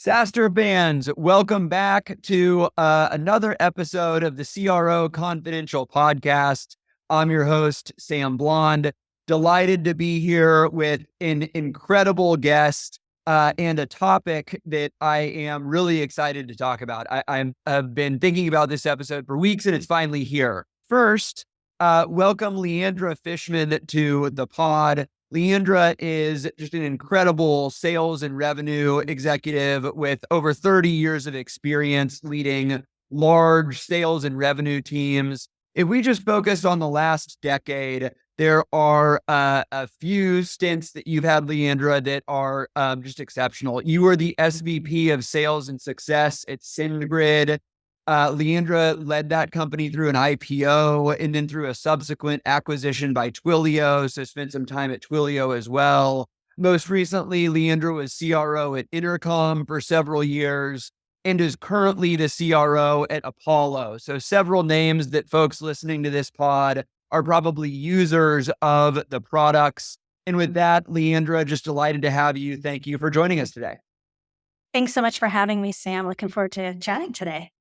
SaaStr fans, welcome back to another episode of the CRO Confidential podcast. I'm your host, Sam Blond. Delighted to be here with an incredible guest and a topic that I am really excited to talk about. I've been thinking about this episode for weeks and it's finally here. First, welcome Leandra Fishman to the pod. Leandra is just an incredible sales and revenue executive with over 30 years of experience leading large sales and revenue teams. If we just focus on the last decade, there are a few stints that you've had, Leandra, that are just exceptional. You were the SVP of Sales and Success at SendGrid. Leandra led that company through an IPO and then through a subsequent acquisition by Twilio. So spent some time at Twilio as well. Most recently, Leandra was CRO at Intercom for several years and is currently the CRO at Apollo. So several names that folks listening to this pod are probably users of the products. And with that, Leandra, just delighted to have you. Thank you for joining us today. Thanks so much for having me, Sam. Looking forward to chatting today.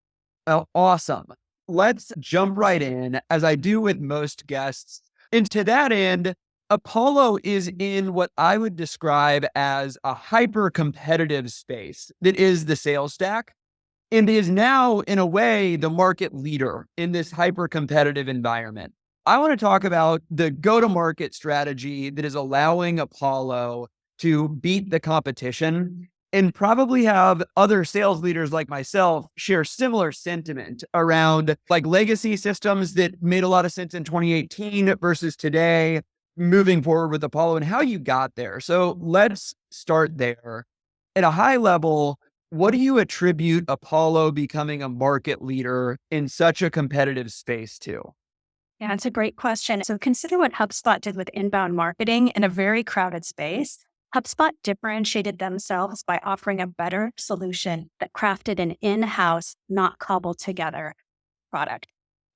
Oh, awesome. Let's jump right in, as I do with most guests. And to that end, Apollo is in what I would describe as a hyper-competitive space that is the sales stack and is now, in a way, the market leader in this hyper-competitive environment. I want to talk about the go-to-market strategy that is allowing Apollo to beat the competition and probably have other sales leaders like myself share similar sentiment around like legacy systems that made a lot of sense in 2018 versus today, moving forward with Apollo and how you got there. So let's start there. At a high level, what do you attribute Apollo becoming a market leader in such a competitive space to? Yeah, it's a great question. So consider what HubSpot did with inbound marketing in a very crowded space. HubSpot differentiated themselves by offering a better solution that crafted an in-house, not cobbled together product.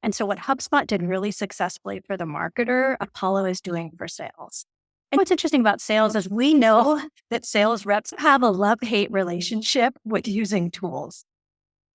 And so what HubSpot did really successfully for the marketer, Apollo is doing for sales. And what's interesting about sales is we know that sales reps have a love-hate relationship with using tools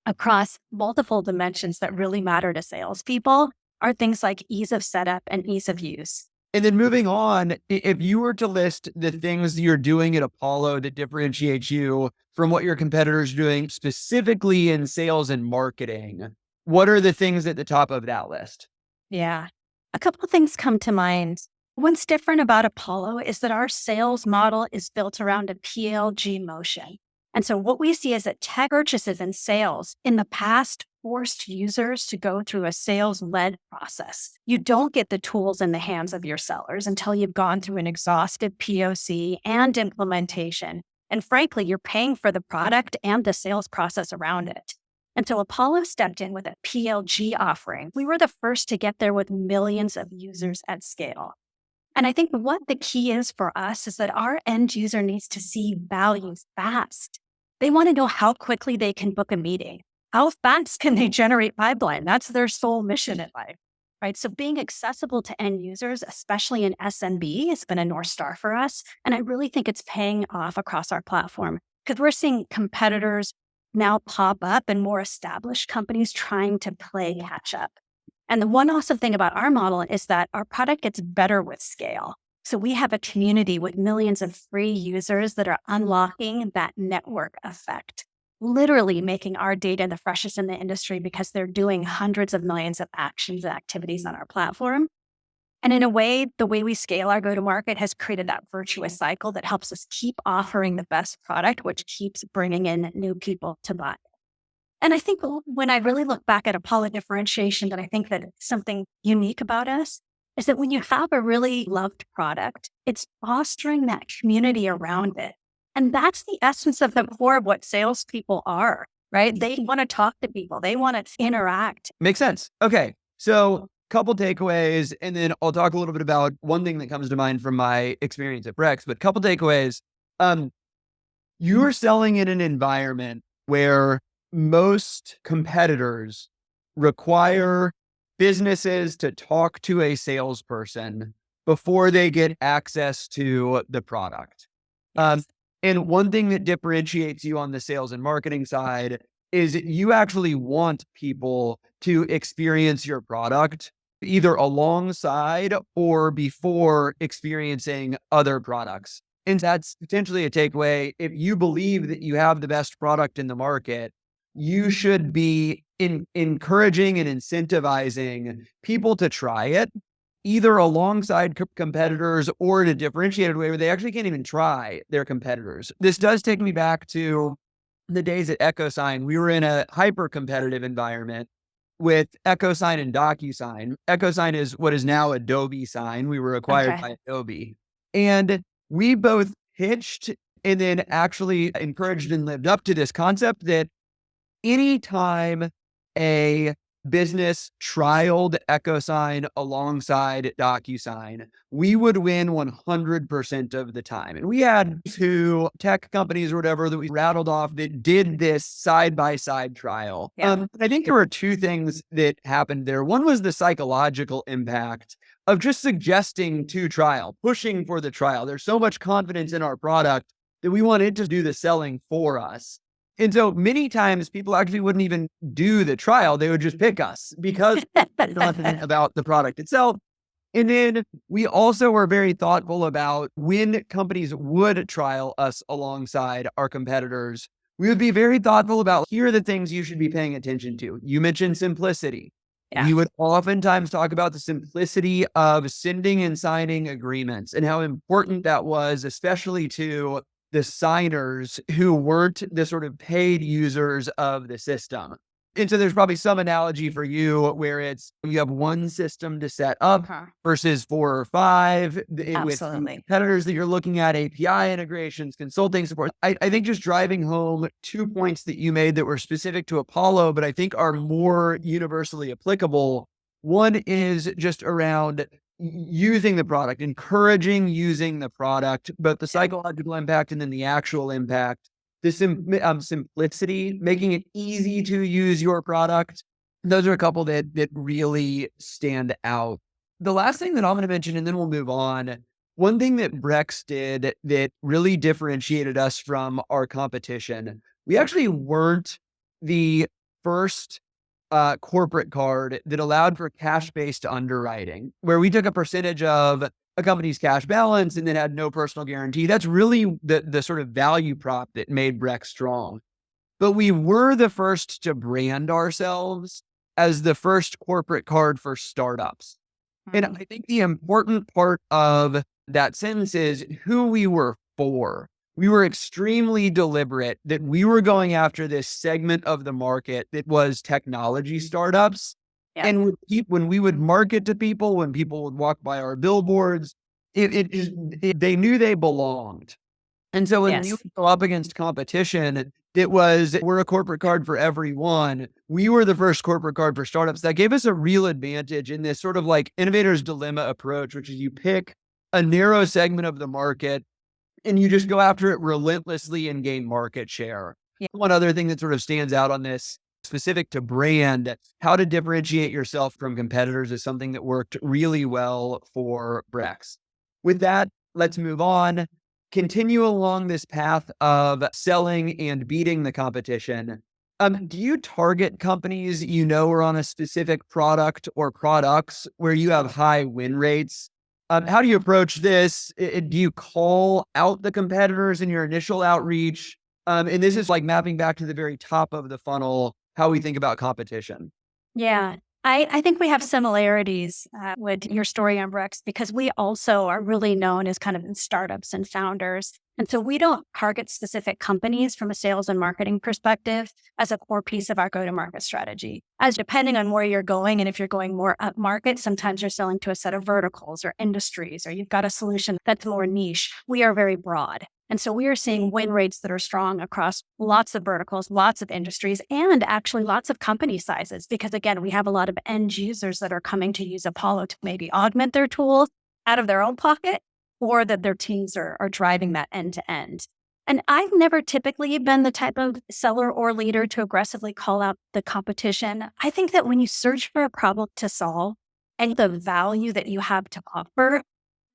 across multiple dimensions that really matter to salespeople are things like ease of setup and ease of use. And then moving on, if you were to list the things you're doing at Apollo that differentiate you from what your competitors are doing, specifically in sales and marketing, what are the things at the top of that list? Yeah, a couple of things come to mind. What's different about Apollo is that our sales model is built around a PLG motion. And so what we see is that tech purchases and sales in the past forced users to go through a sales-led process. You don't get the tools in the hands of your sellers until you've gone through an exhaustive POC and implementation. And frankly, you're paying for the product and the sales process around it. And so Apollo stepped in with a PLG offering. We were the first to get there with millions of users at scale. And I think what the key is for us is that our end user needs to see value fast. They want to know how quickly they can book a meeting. How fast can they generate pipeline? That's their sole mission in life, right? So being accessible to end users, especially in SMB, has been a North Star for us. And I really think it's paying off across our platform because we're seeing competitors now pop up and more established companies trying to play catch up. And the one awesome thing about our model is that our product gets better with scale. So we have a community with millions of free users that are unlocking that network effect, literally making our data the freshest in the industry because they're doing hundreds of millions of actions and activities on our platform. And in a way, the way we scale our go-to-market has created that virtuous cycle that helps us keep offering the best product, which keeps bringing in new people to buy. And I think when I really look back at Apollo differentiation, that I think that something unique about us is that when you have a really loved product, it's fostering that community around it. And that's the essence of the core of what salespeople are, right? They want to talk to people. They want to interact. Makes sense. Okay. So couple takeaways, and then I'll talk a little bit about one thing that comes to mind from my experience at Brex, but couple takeaways. You're selling in an environment where most competitors require businesses to talk to a salesperson before they get access to the product. Yes. And one thing that differentiates you on the sales and marketing side is you actually want people to experience your product either alongside or before experiencing other products. And that's potentially a takeaway. If you believe that you have the best product in the market, you should be encouraging and incentivizing people to try it either alongside competitors or in a differentiated way where they actually can't even try their competitors. This does take me back to the days at EchoSign. We were in a hyper competitive environment with EchoSign and DocuSign. EchoSign is what is now Adobe Sign. We were acquired Okay. by Adobe. And we both pitched and then actually encouraged and lived up to this concept that anytime a business trialed EchoSign alongside DocuSign, we would win 100% of the time. And we had two tech companies or whatever that we rattled off that did this side by side trial. Yeah. I think there were two things that happened there. One was the psychological impact of just suggesting to trial, pushing for the trial. There's so much confidence in our product that we wanted to do the selling for us. And so many times people actually wouldn't even do the trial. They would just pick us because they're confident about the product itself. And then we also were very thoughtful about when companies would trial us alongside our competitors. We would be very thoughtful about here are the things you should be paying attention to. You mentioned simplicity. Yeah. We would oftentimes talk about the simplicity of sending and signing agreements and how important that was, especially to the signers who weren't the sort of paid users of the system. And so there's probably some analogy for you where it's you have one system to set up versus 4 or 5 with Absolutely. competitors that you're looking at, API integrations, consulting support. I think just driving home 2 points that you made that were specific to Apollo, but I think are more universally applicable. One is just around using the product, encouraging using the product, both the psychological impact and then the actual impact, the simplicity, making it easy to use your product. Those are a couple that really stand out. The last thing that I'm going to mention, and then we'll move on. One thing that Brex did that really differentiated us from our competition, we actually weren't the first corporate card that allowed for cash-based underwriting, where we took a percentage of a company's cash balance and then had no personal guarantee. That's really the sort of value prop that made Brex strong. But we were the first to brand ourselves as the first corporate card for startups. And I think the important part of that sentence is who we were for. We were extremely deliberate that we were going after this segment of the market that was technology startups. Yeah. And when we would market to people, when people would walk by our billboards, they knew they belonged. And so when you go up against competition, we're a corporate card for everyone. We were the first corporate card for startups. That gave us a real advantage in this sort of like innovator's dilemma approach, which is you pick a narrow segment of the market and you just go after it relentlessly and gain market share. Yeah. One other thing that sort of stands out on this, specific to brand, how to differentiate yourself from competitors is something that worked really well for Brex. With that, let's move on. Continue along this path of selling and beating the competition. Do you target companies you know are on a specific product or products where you have high win rates? How do you approach this? Do you call out the competitors in your initial outreach? And this is like mapping back to the very top of the funnel, how we think about competition. Yeah. I think we have similarities with your story on Brex because we also are really known as kind of startups and founders. And so we don't target specific companies from a sales and marketing perspective as a core piece of our go-to-market strategy. As depending on where you're going, and if you're going more up market, sometimes you're selling to a set of verticals or industries, or you've got a solution that's more niche. We are very broad. And so we are seeing win rates that are strong across lots of verticals, lots of industries, and actually lots of company sizes. Because again, we have a lot of end users that are coming to use Apollo to maybe augment their tools out of their own pocket, or that their teams are driving that end to end. And I've never typically been the type of seller or leader to aggressively call out the competition. I think that when you search for a problem to solve and the value that you have to offer,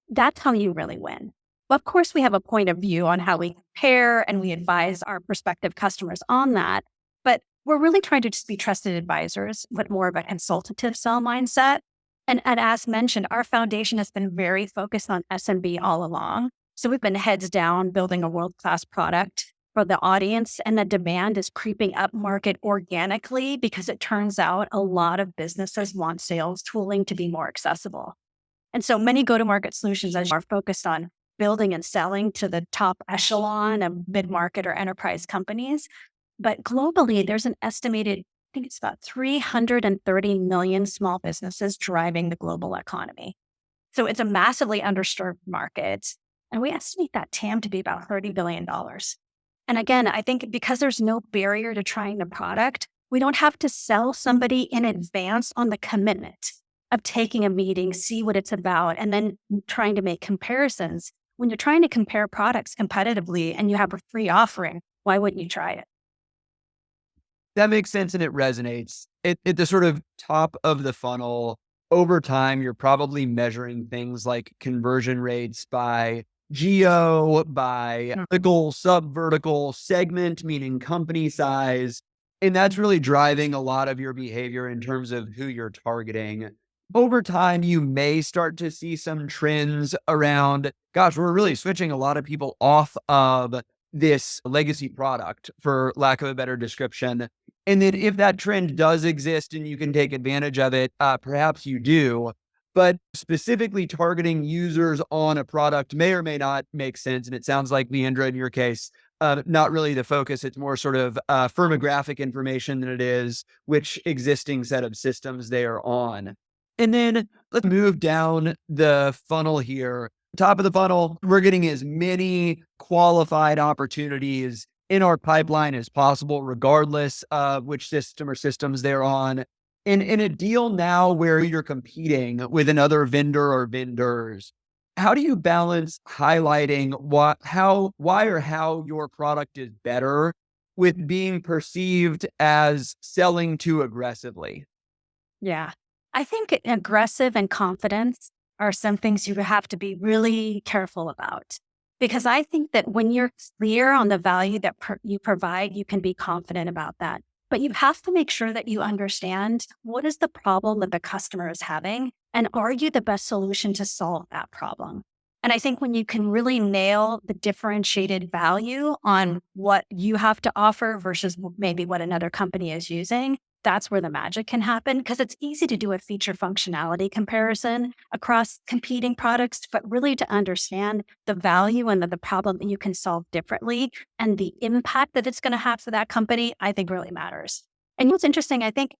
that's how you really win. Well, of course, we have a point of view on how we compare and we advise our prospective customers on that. But we're really trying to just be trusted advisors, but more of a consultative sell mindset. And as mentioned, our foundation has been very focused on SMB all along. So we've been heads down building a world-class product for the audience, and the demand is creeping up market organically because it turns out a lot of businesses want sales tooling to be more accessible. And so many go-to-market solutions are focused on building and selling to the top echelon of mid-market or enterprise companies. But globally, there's an estimated, I think it's about 330 million small businesses driving the global economy. So it's a massively underserved market. And we estimate that TAM to be about $30 billion. And again, I think because there's no barrier to trying the product, we don't have to sell somebody in advance on the commitment of taking a meeting, see what it's about, and then trying to make comparisons. When you're trying to compare products competitively and you have a free offering, why wouldn't you try it? That makes sense and it resonates. At the sort of top of the funnel, over time, you're probably measuring things like conversion rates by geo, by vertical, sub-vertical, segment, meaning company size. And that's really driving a lot of your behavior in terms of who you're targeting. Over time, you may start to see some trends around, gosh, we're really switching a lot of people off of this legacy product, for lack of a better description. And then if that trend does exist and you can take advantage of it, perhaps you do. But specifically targeting users on a product may or may not make sense. And it sounds like, Leandra, in your case, not really the focus. It's more sort of firmographic information than it is which existing set of systems they are on. And then let's move down the funnel here. Top of the funnel, we're getting as many qualified opportunities in our pipeline as possible, regardless of which system or systems they're on. In a deal now where you're competing with another vendor or vendors, how do you balance highlighting why or how your product is better with being perceived as selling too aggressively? Yeah. I think aggressive and confidence are some things you have to be really careful about. Because I think that when you're clear on the value that you provide, you can be confident about that. But you have to make sure that you understand what is the problem that the customer is having, and are you the best solution to solve that problem? And I think when you can really nail the differentiated value on what you have to offer versus maybe what another company is using, that's where the magic can happen, because it's easy to do a feature functionality comparison across competing products, but really to understand the value and the problem that you can solve differently and the impact that it's going to have for that company, I think really matters. And what's interesting, I think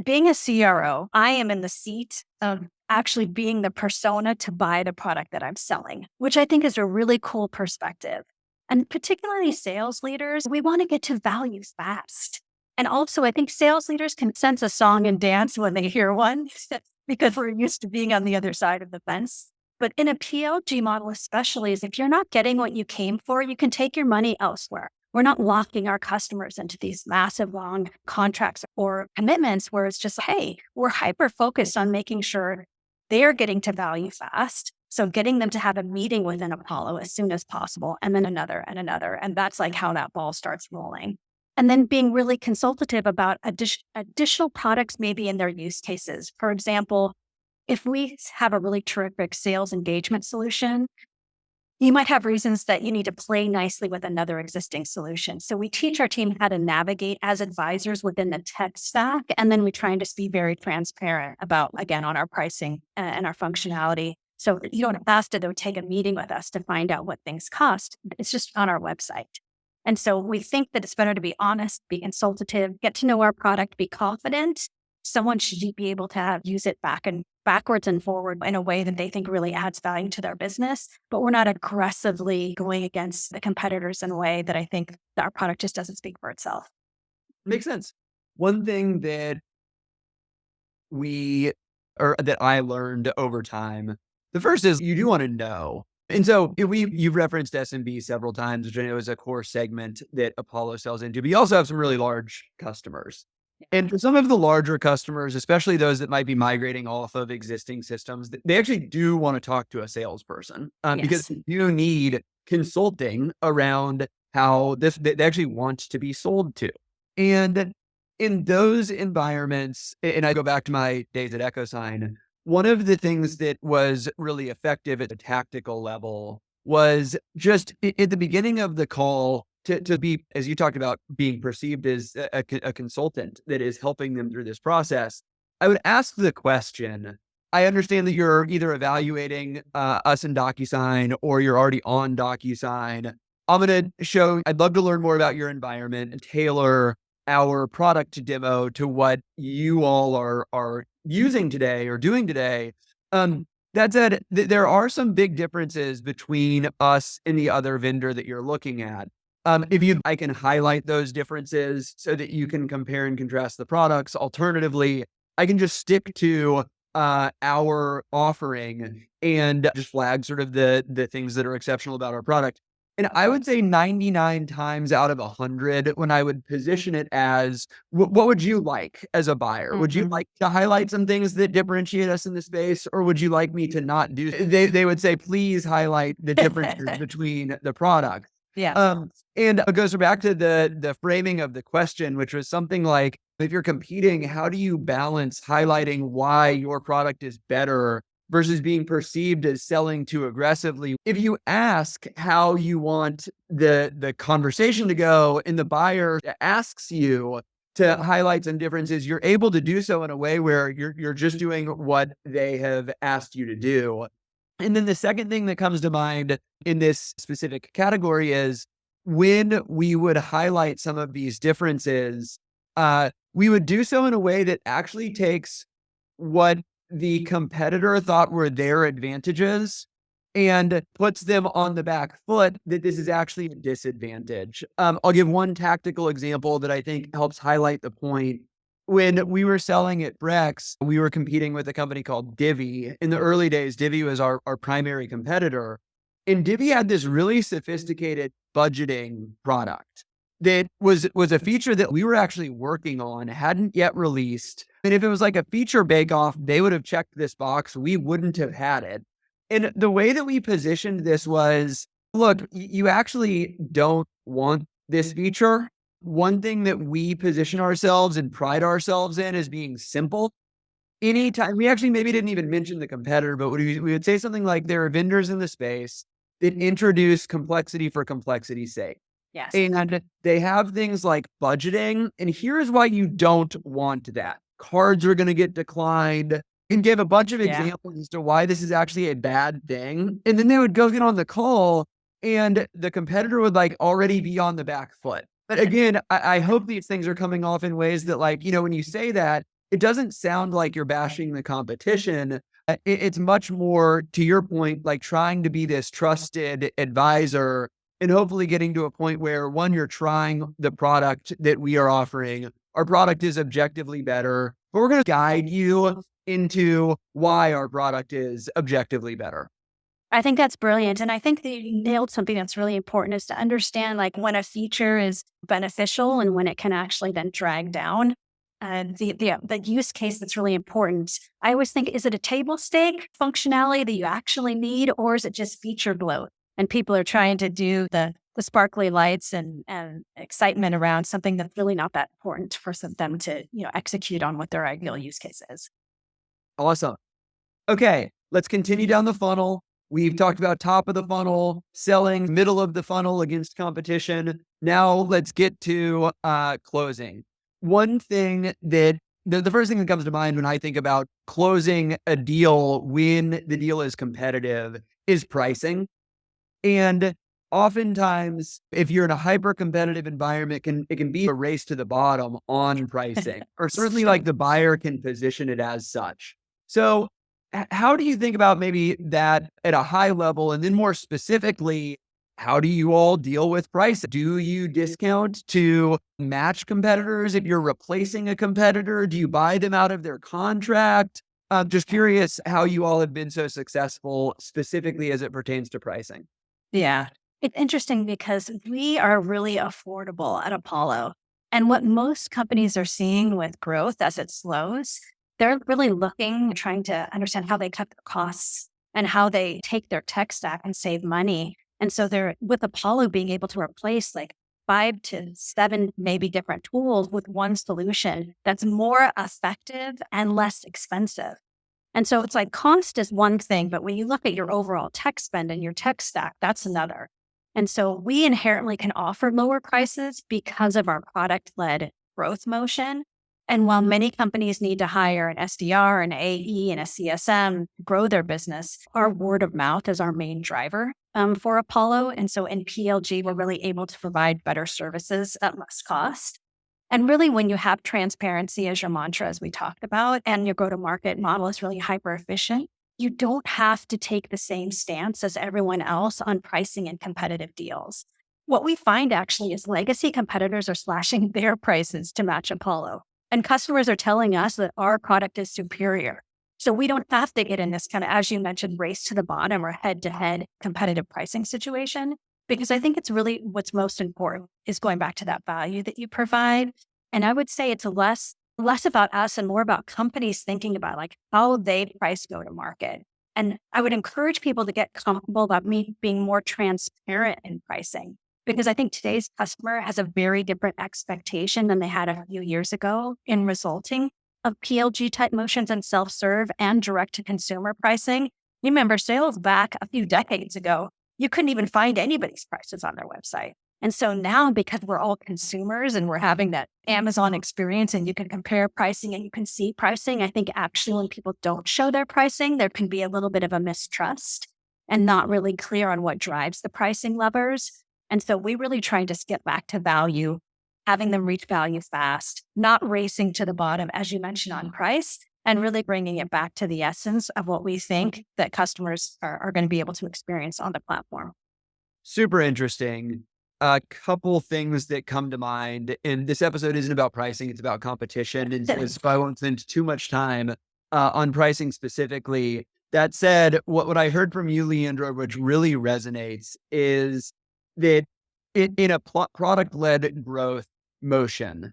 being a CRO, I am in the seat of actually being the persona to buy the product that I'm selling, which I think is a really cool perspective. And particularly sales leaders, we want to get to value fast. And also, I think sales leaders can sense a song and dance when they hear one because we're used to being on the other side of the fence. But in a PLG model, especially, is if you're not getting what you came for, you can take your money elsewhere. We're not locking our customers into these massive long contracts or commitments where it's just, hey, we're hyper focused on making sure they're getting to value fast. So getting them to have a meeting within Apollo as soon as possible, and then another and another. And that's like how that ball starts rolling. And then being really consultative about additional products, maybe in their use cases. For example, if we have a really terrific sales engagement solution, you might have reasons that you need to play nicely with another existing solution. So we teach our team how to navigate as advisors within the tech stack. And then we try and just be very transparent about, again, on our pricing and our functionality. So you don't have to, though, take a meeting with us to find out what things cost. It's just on our website. And so we think that it's better to be honest, be consultative, get to know our product, be confident. Someone should be able to use it backwards and forward in a way that they think really adds value to their business. But we're not aggressively going against the competitors in a way that I think that our product just doesn't speak for itself. Makes sense. One thing that that I learned over time, the first is you do want to know. And so you've referenced SMB several times, which I know is a core segment that Apollo sells into, but you also have some really large customers. And for some of the larger customers, especially those that might be migrating off of existing systems, they actually do want to talk to a salesperson because Yes. you need consulting around how they actually want to be sold to. And in those environments, and I go back to my days at EchoSign, one of the things that was really effective at the tactical level was just at the beginning of the call to be, as you talked about, being perceived as a consultant that is helping them through this process. I would ask the question. I understand that you're either evaluating us in DocuSign or you're already on DocuSign. I'd love to learn more about your environment and tailor our product demo to what you all are using today or doing today. That said, there are some big differences between us and the other vendor that you're looking at. If you, I can highlight those differences so that you can compare and contrast the products. Alternatively, I can just stick to our offering and just flag sort of the things that are exceptional about our product. And I would say 99 times out of 100, when I would position it as, what would you like as a buyer? Would you Mhm. like to highlight some things that differentiate us in the space, or would you like me to not do? They would say, please highlight the differences between the products. Yeah. And it goes back to the framing of the question, which was something like, if you're competing, how do you balance highlighting why your product is better versus being perceived as selling too aggressively? If you ask how you want the conversation to go and the buyer asks you to highlight some differences, you're able to do so in a way where you're just doing what they have asked you to do. And then the second thing that comes to mind in this specific category is when we would highlight some of these differences, we would do so in a way that actually takes what the competitor thought were their advantages and puts them on the back foot that this is actually a disadvantage. I'll give one tactical example that I think helps highlight the point. When we were selling at Brex, we were competing with a company called Divvy. In the early days, Divvy was our primary competitor. And Divvy had this really sophisticated budgeting product that was a feature that we were actually working on, hadn't yet released. And if it was like a feature bake-off, they would have checked this box. We wouldn't have had it. And the way that we positioned this was, look, you actually don't want this feature. One thing that we position ourselves and pride ourselves in is being simple. Anytime we actually maybe didn't even mention the competitor, but we would say something like there are vendors in the space that introduce complexity for complexity's sake. Yes. And they have things like budgeting. And here's why you don't want that. Cards are going to get declined, and give a bunch of Yeah. examples as to why this is actually a bad thing. And then they would go get on the call and the competitor would like already be on the back foot. But again, I hope these things are coming off in ways that, like, when you say that, it doesn't sound like you're bashing the competition. It's much more, to your point, like trying to be this trusted advisor and hopefully getting to a point where, one, you're trying the product that we are offering. Our product is objectively better, but we're going to guide you into why our product is objectively better. I think that's brilliant. And I think that you nailed something that's really important is to understand like when a feature is beneficial and when it can actually then drag down. The use case that's really important. I always think, is it a table stake functionality that you actually need, or is it just feature bloat? And people are trying to do the sparkly lights and excitement around something that's really not that important for them to execute on what their ideal use case is. Awesome. Okay, let's continue down the funnel. We've talked about top of the funnel, selling, middle of the funnel against competition. Now let's get to closing. One thing that the first thing that comes to mind when I think about closing a deal when the deal is competitive is pricing. And oftentimes, if you're in a hyper competitive environment, it can be a race to the bottom on pricing, or certainly like the buyer can position it as such. So how do you think about maybe that at a high level? And then more specifically, how do you all deal with price? Do you discount to match competitors? If you're replacing a competitor, do you buy them out of their contract? Just curious how you all have been so successful specifically as it pertains to pricing. Yeah. It's interesting because we are really affordable at Apollo. And what most companies are seeing with growth as it slows, they're really looking, trying to understand how they cut their costs and how they take their tech stack and save money. And so they're with Apollo being able to replace like 5 to 7 maybe different tools with one solution that's more effective and less expensive. And so it's like cost is one thing, but when you look at your overall tech spend and your tech stack, that's another. And so we inherently can offer lower prices because of our product led growth motion. And while many companies need to hire an SDR, an AE, and a CSM to grow their business, our word of mouth is our main driver for Apollo. And so in PLG, we're really able to provide better services at less cost. And really, when you have transparency as your mantra, as we talked about, and your go to market model is really hyper efficient, you don't have to take the same stance as everyone else on pricing and competitive deals. What we find actually is legacy competitors are slashing their prices to match Apollo. And customers are telling us that our product is superior. So we don't have to get in this kind of, as you mentioned, race to the bottom or head to head competitive pricing situation. Because I think it's really what's most important is going back to that value that you provide. And I would say it's less about us and more about companies thinking about like how they price go to market. And I would encourage people to get comfortable about me being more transparent in pricing, because I think today's customer has a very different expectation than they had a few years ago in resulting of PLG type motions and self-serve and direct to consumer pricing. Remember, sales back a few decades ago, you couldn't even find anybody's prices on their website. And so now, because we're all consumers and we're having that Amazon experience and you can compare pricing and you can see pricing, I think actually when people don't show their pricing, there can be a little bit of a mistrust and not really clear on what drives the pricing levers. And so we really try to get back to value, having them reach value fast, not racing to the bottom, as you mentioned on price, and really bringing it back to the essence of what we think that customers are going to be able to experience on the platform. Super interesting. A couple things that come to mind, and this episode isn't about pricing, it's about competition. And so I won't spend too much time on pricing specifically. That said, what I heard from you, Leandra, which really resonates is that in a product-led growth motion,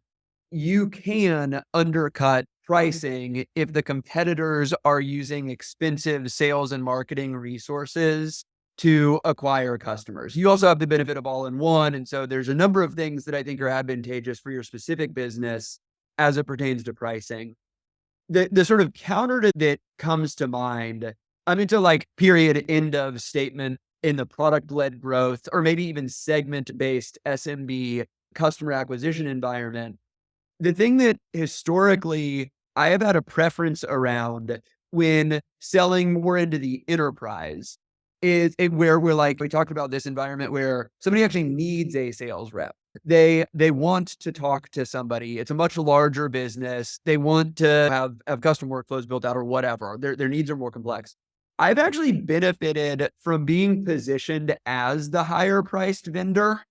you can undercut pricing if the competitors are using expensive sales and marketing resources to acquire customers. You also have the benefit of all-in-one. And so there's a number of things that I think are advantageous for your specific business as it pertains to pricing. The sort of counter to that comes to mind, I'm into like period end of statement in the product-led growth, or maybe even segment-based SMB customer acquisition environment. The thing that historically I have had a preference around when selling more into the enterprise is where we talked about this environment where somebody actually needs a sales rep. They want to talk to somebody. It's a much larger business. They want to have custom workflows built out or whatever. Their needs are more complex. I've actually benefited from being positioned as the higher priced vendor.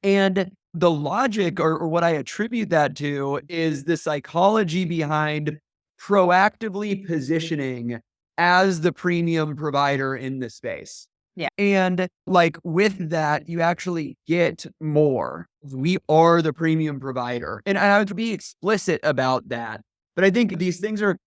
And the logic or what I attribute that to is the psychology behind proactively positioning as the premium provider in the space. Yeah. And like with that, you actually get more. We are the premium provider. And I have to be explicit about that. But I think these things are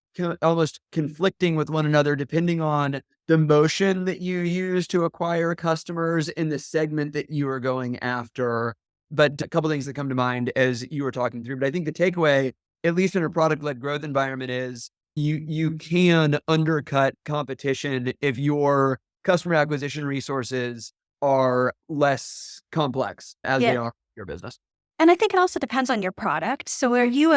almost conflicting with one another depending on the motion that you use to acquire customers in the segment that you are going after. But a couple things that come to mind as you were talking through. But I think the takeaway, at least in a product-led growth environment, is you can undercut competition if your customer acquisition resources are less complex as they are in your business. And I think it also depends on your product. So are you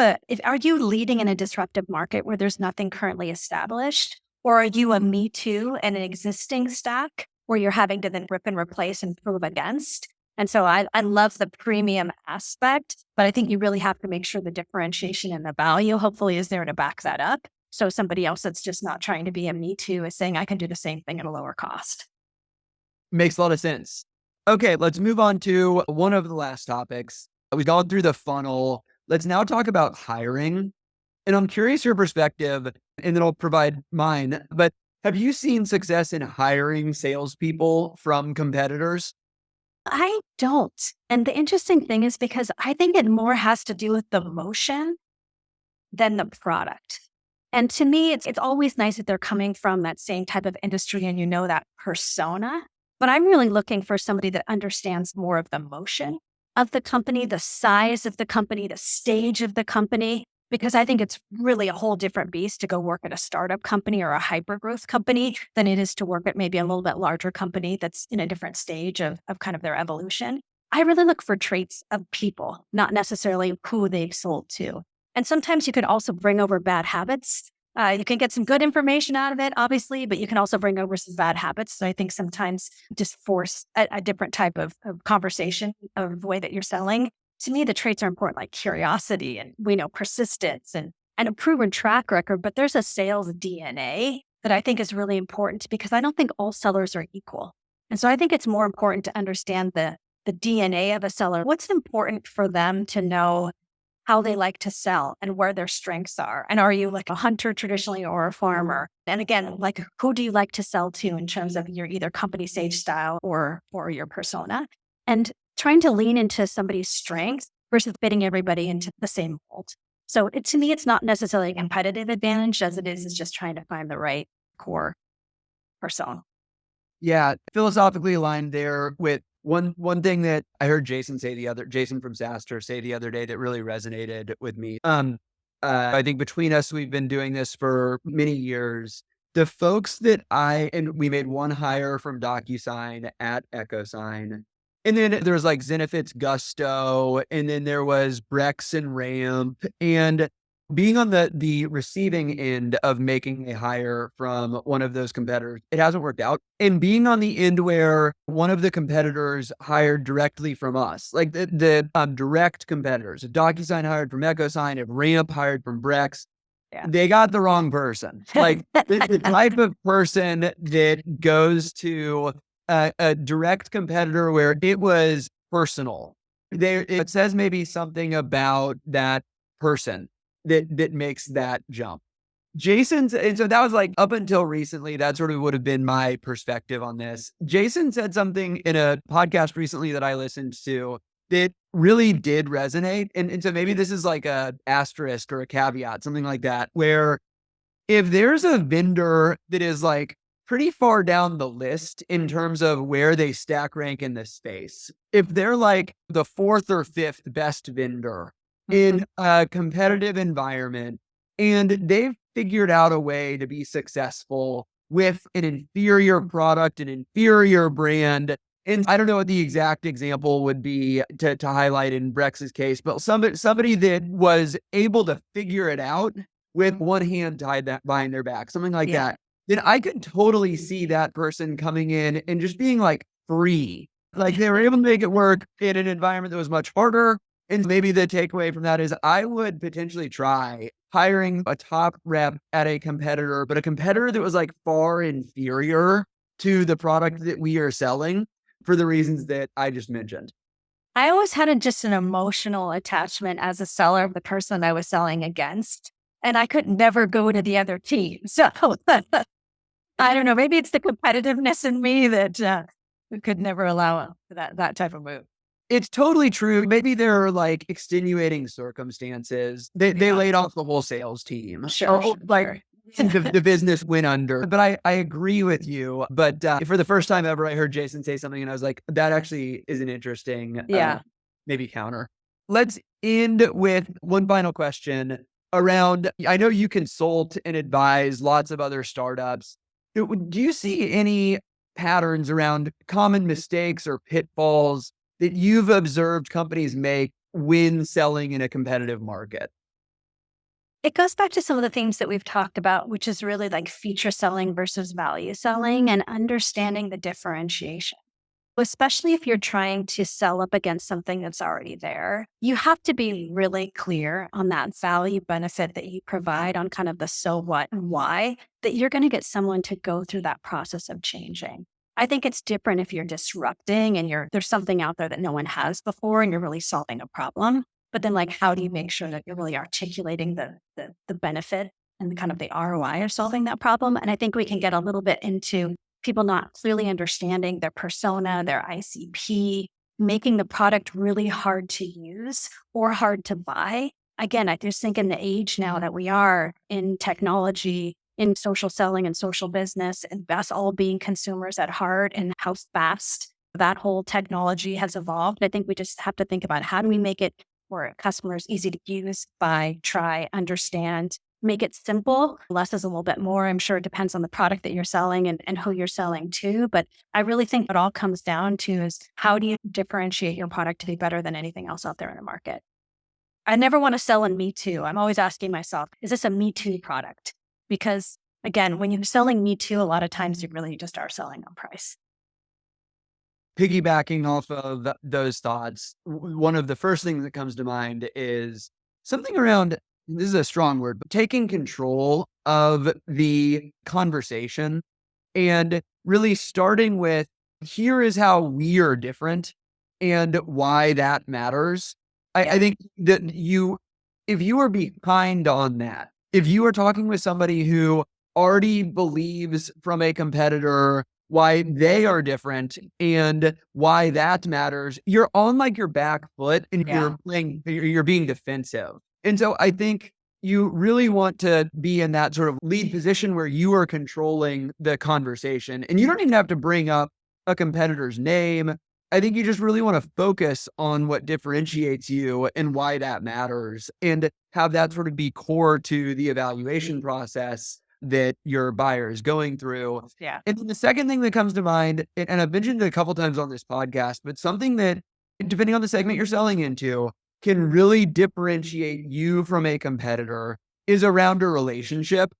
leading in a disruptive market where there's nothing currently established? Or are you a me too in an existing stack where you're having to then rip and replace and prove against? And so I love the premium aspect, but I think you really have to make sure the differentiation and the value hopefully is there to back that up. So somebody else that's just not trying to be a me too is saying, I can do the same thing at a lower cost. Makes a lot of sense. Okay, let's move on to one of the last topics. We've gone through the funnel. Let's now talk about hiring. And I'm curious your perspective, and then I'll provide mine. But have you seen success in hiring salespeople from competitors? I don't. And the interesting thing is because I think it more has to do with the motion than the product. And to me, it's always nice that they're coming from that same type of industry and you know that persona. But I'm really looking for somebody that understands more of the motion of the company, the size of the company, the stage of the company, because I think it's really a whole different beast to go work at a startup company or a hyper-growth company than it is to work at maybe a little bit larger company that's in a different stage of kind of their evolution. I really look for traits of people, not necessarily who they've sold to. And sometimes you can also bring over bad habits. You can get some good information out of it, obviously, but you can also bring over some bad habits. So I think sometimes just force a different type of conversation of the way that you're selling. To me, the traits are important, like curiosity and persistence and a proven track record. But there's a sales DNA that I think is really important because I don't think all sellers are equal. And so I think it's more important to understand the DNA of a seller. What's important for them to know how they like to sell and where their strengths are. And are you like a hunter traditionally or a farmer? And again, like who do you like to sell to in terms of your either company stage style or your persona? And trying to lean into somebody's strengths versus fitting everybody into the same mold. So to me, it's not necessarily a competitive advantage as it is just trying to find the right core persona. Yeah, philosophically aligned there with one thing that I heard Jason from SaaStr say the other day that really resonated with me. I think between us, we've been doing this for many years. The folks and we made one hire from DocuSign at EchoSign. And then there was like Zenefits Gusto, and then there was Brex and Ramp. And being on the receiving end of making a hire from one of those competitors, it hasn't worked out. And being on the end where one of the competitors hired directly from us, like the direct competitors, if DocuSign hired from EchoSign, if Ramp hired from Brex, they got the wrong person. Like the type of person that goes to a direct competitor where it was personal. It says maybe something about that person that makes that jump. And so that was like up until recently, that sort of would have been my perspective on this. Jason said something in a podcast recently that I listened to that really did resonate. And so maybe this is like a asterisk or a caveat, something like that, where if there's a vendor that is like pretty far down the list in terms of where they stack rank in this space, if they're like the fourth or fifth best vendor in a competitive environment, and they've figured out a way to be successful with an inferior product, an inferior brand. And I don't know what the exact example would be to highlight in Brex's case, but somebody that was able to figure it out with one hand tied behind their back, something like that, then I could totally see that person coming in and just being like free. Like they were able to make it work in an environment that was much harder. And maybe the takeaway from that is I would potentially try hiring a top rep at a competitor, but a competitor that was like far inferior to the product that we are selling for the reasons that I just mentioned. I always had just an emotional attachment as a seller of the person I was selling against, and I could never go to the other team. So I don't know, maybe it's the competitiveness in me that could never allow that type of move. It's totally true. Maybe there are like extenuating circumstances. They laid off the whole sales team. Sure. The business went under. But I agree with you. But for the first time ever, I heard Jason say something and I was like, that actually is an interesting maybe counter. Let's end with one final question around, I know you consult and advise lots of other startups. Do you see any patterns around common mistakes or pitfalls that you've observed companies make when selling in a competitive market? It goes back to some of the themes that we've talked about, which is really like feature selling versus value selling and understanding the differentiation. Especially if you're trying to sell up against something that's already there, you have to be really clear on that value benefit that you provide on kind of the so what and why that you're going to get someone to go through that process of changing. I think it's different if you're disrupting and there's something out there that no one has before and you're really solving a problem. But then like, how do you make sure that you're really articulating the benefit and the kind of the ROI of solving that problem? And I think we can get a little bit into people not clearly understanding their persona, their ICP, making the product really hard to use or hard to buy. Again, I just think in the age now that we are in technology, in social selling and social business, and us all being consumers at heart and how fast that whole technology has evolved, I think we just have to think about how do we make it for customers easy to use, buy, try, understand, make it simple. Less is a little bit more. I'm sure it depends on the product that you're selling and who you're selling to. But I really think what all comes down to is how do you differentiate your product to be better than anything else out there in the market? I never want to sell a me too. I'm always asking myself, is this a me too product? Because again, when you're selling me too, a lot of times you really just are selling on price. Piggybacking off of those thoughts, one of the first things that comes to mind is something around, this is a strong word, but taking control of the conversation and really starting with, here is how we are different and why that matters. I think that if you are behind on that, if you are talking with somebody who already believes from a competitor why they are different and why that matters, you're on like your back foot and you're being defensive. And so I think you really want to be in that sort of lead position where you are controlling the conversation, and you don't even have to bring up a competitor's name. I think you just really want to focus on what differentiates you and why that matters, and have that sort of be core to the evaluation process that your buyer is going through. Yeah. And then the second thing that comes to mind, and I've mentioned it a couple times on this podcast, but something that, depending on the segment you're selling into, can really differentiate you from a competitor is around a relationship.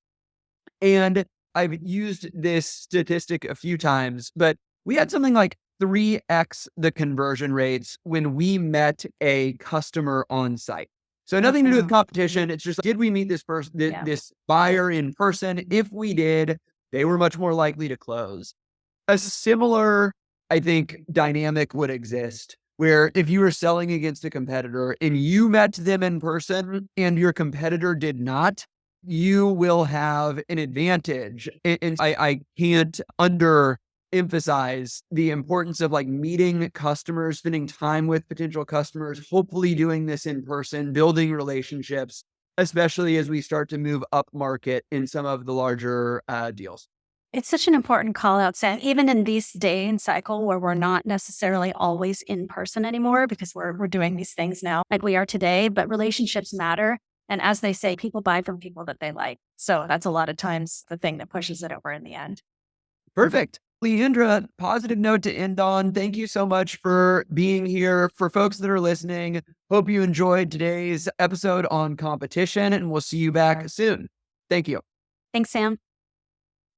And I've used this statistic a few times, but we had something like 3x the conversion rates when we met a customer on site. So nothing to do with competition. It's just, did we meet this person, this buyer in person? If we did, they were much more likely to close. A similar, I think, dynamic would exist where if you were selling against a competitor and you met them in person and your competitor did not, you will have an advantage. And I can't underemphasize the importance of like meeting customers, spending time with potential customers, hopefully doing this in person, building relationships, especially as we start to move up market in some of the larger deals. It's such an important call out, Sam, even in this day and cycle where we're not necessarily always in person anymore because we're doing these things now like we are today, but relationships matter. And as they say, people buy from people that they like. So that's a lot of times the thing that pushes it over in the end. Perfect. Leandra, positive note to end on. Thank you so much for being here. For folks that are listening, hope you enjoyed today's episode on competition, and we'll see you back soon. Thank you. Thanks, Sam.